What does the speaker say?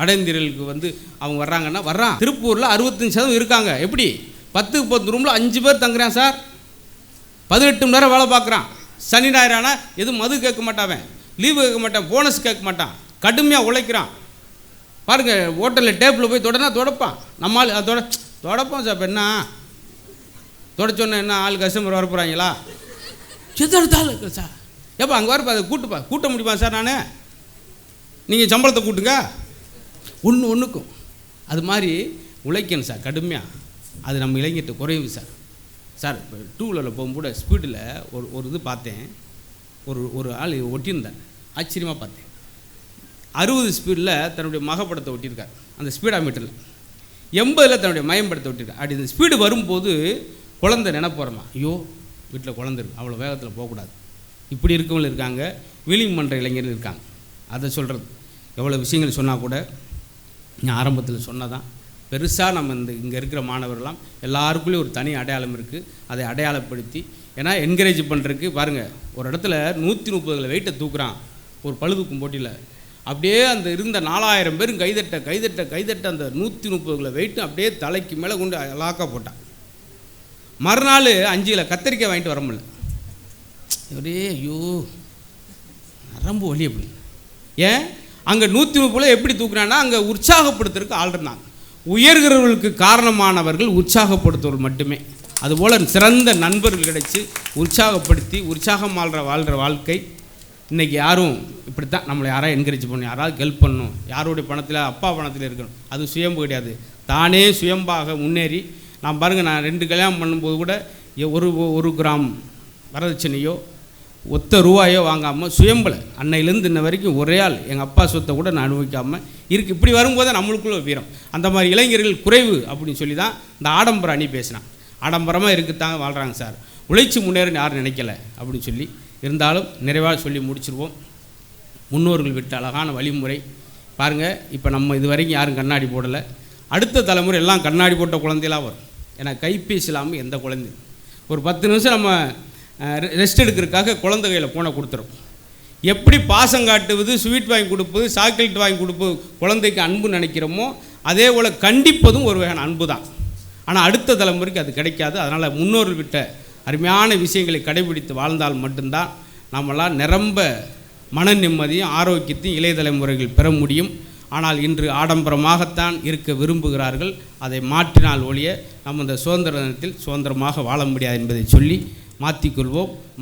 அடைந்திரலுக்கு வந்து அவங்க வர்றாங்கன்னா வர்றான். திருப்பூரில் 65% இருக்காங்க. எப்படி 10க்கு 10 ரூமில் 5 பேர் தங்குறான் சார். 18 மணி நேரம் வேலை பார்க்குறான். சனி ஞாயிறு ஆனால் எதுவும் மது கேட்க மாட்டான், லீவு கேட்க மாட்டான், போனஸ் கேட்க மாட்டான், கடுமையாக உழைக்கிறான். பாருங்கள், ஹோட்டலில் டேபிளில் போய் தொடனா தொடப்பான். நம்மால் தொடப்பான் சார். இப்போ என்ன தொடச்சோன்னே என்ன ஆள் கஸ்டமர் வரப்போகிறாங்களா? சிதறதாள் சார். எப்போ அங்கே வரப்போ அதை கூட்ட முடியுமா சார்? நான் நீங்கள் சம்பளத்தை கூட்டுங்க ஒன்றுக்கும் அது மாதிரி உழைக்கணும் சார் கடுமையாக. அது நம்ம இளைஞர்கிட்ட குறைவு சார். சார் இப்போ 2 வீலரில் போகும்போது ஸ்பீடில் ஒரு இது பார்த்தேன். ஒரு ஆள் ஒட்டியிருந்தார். ஆச்சரியமாக பார்த்தேன். 60 ஸ்பீடில் தன்னுடைய மகப்படத்தை ஒட்டியிருக்கார். அந்த ஸ்பீடா மீட்டரில் 80ல் தன்னுடைய மயம்படத்தை ஒட்டியிருக்கார். அப்படி இந்த ஸ்பீடு வரும்போது குழந்தை நினைப்போறமா, ஐயோ வீட்டில் குழந்தை இருக்கு, அவ்வளோ வேகத்தில் போகக்கூடாது. இப்படி இருக்கவங்களும் இருக்காங்க, வீலிங் பண்ணுற இளைஞர்கள் இருக்காங்க. அதை சொல்கிறது எவ்வளோ விஷயங்கள் சொன்னால் கூட நான் ஆரம்பத்தில் சொன்னதான் பெருசாக நம்ம இங்கே இருக்கிற மாணவர்கள்லாம் எல்லாருக்குள்ளேயும் ஒரு தனி அடையாளம் இருக்குது. அதை அடையாளப்படுத்தி ஏன்னா என்கரேஜ் பண்ணுறதுக்கு பாருங்கள், ஒரு இடத்துல 130 வெயிட்டை தூக்குறான் ஒரு பழுதுக்கும் போட்டியில். அப்படியே அந்த இருந்த 4000 பேரும் கைதட்ட அந்த 130 வெயிட்டும் அப்படியே தலைக்கு மேலே கொண்டு லாக்கா போட்டான். மறுநாள் 5 கிலோ கத்திரிக்காய் வாங்கிட்டு வர முடியல. ஒரே ஐயோ நரம்பு வலி. அப்படி ஏன் அங்கே 130 எப்படி தூக்குறான்னா அங்கே உற்சாகப்படுத்துறதுக்கு ஆள் இருந்தாங்க. உயர்கிறவர்களுக்கு காரணமானவர்கள் உற்சாகப்படுத்துவர்கள் மட்டுமே. அதுபோல் சிறந்த நண்பர்கள் கிடைச்சி உற்சாகப்படுத்தி வாழ்கிற வாழ்க்கை இன்றைக்கி யாரும் இப்படித்தான். நம்மளை யாராவது என்கரேஜ் பண்ணணும், யாராவது ஹெல்ப் பண்ணணும், யாருடைய பணத்தில் அப்பா பணத்தில் இருக்கணும். அது சுயம்பு கிடையாது. தானே சுயம்பாக முன்னேறி நான் பாருங்கள், நான் 2 கல்யாணம் பண்ணும்போது கூட ஒரு கிராம் வரதட்சணையோ ஒத்த ரூபாயோ வாங்காமல் சுயம்பலை அன்னையிலேருந்து இன்ன வரைக்கும் ஒரே ஆள் எங்கள் அப்பா சொத்தை கூட நான் அனுபவிக்காமல் இருக்கு. இப்படி வரும்போது நம்மளுக்குள்ள வீரம். அந்த மாதிரி இளைஞர்கள் குறைவு அப்படின்னு சொல்லி தான் இந்த ஆடம்பர அணி பேசினான். ஆடம்பரமாக இருக்குத்தாங்க வாழ்கிறாங்க சார், உழைச்சி முன்னேறன்னு யாரும் நினைக்கல அப்படின்னு சொல்லி. இருந்தாலும் நிறைவாக சொல்லி முடிச்சிருவோம். முன்னோர்கள் விட்ட அழகான வழிமுறை பாருங்கள். இப்போ நம்ம இது வரைக்கும் யாரும் கண்ணாடி போடலை. அடுத்த தலைமுறை எல்லாம் கண்ணாடி போட்ட குழந்தையெல்லாம் வரும். ஏன்னா கைபேசி இல்லாமல் எந்த குழந்தை ஒரு 10 நிமிஷம் நம்ம ரெஸ்ட் எடுக்கிறதுக்காக குழந்தை கையில் போனை கொடுத்துரும். எப்படி பாசம் காட்டுவது, ஸ்வீட் வாங்கி கொடுப்பது, சாக்லேட் வாங்கி கொடுப்பது குழந்தைக்கு அன்பு நினைக்கிறோமோ அதே போல் கண்டிப்பதும் ஒரு வகையான அன்பு தான். ஆனால் அடுத்த தலைமுறைக்கு அது கிடைக்காது. அதனால் முன்னோர்கள் விட்ட அருமையான விஷயங்களை கடைபிடித்து வாழ்ந்தால் மட்டும்தான் நம்மளால் நிரம்ப மன நிம்மதியும் ஆரோக்கியத்தையும் இளைய தலைமுறைகள் பெற முடியும். ஆனால் இன்று ஆடம்பரமாகத்தான் இருக்க விரும்புகிறார்கள். அதை மாற்றினால் ஒழிய நம்ம இந்த சுதந்திர தினத்தில் சுதந்திரமாக வாழ முடியாது என்பதை சொல்லி மாற்றிக்கொள்வோம்.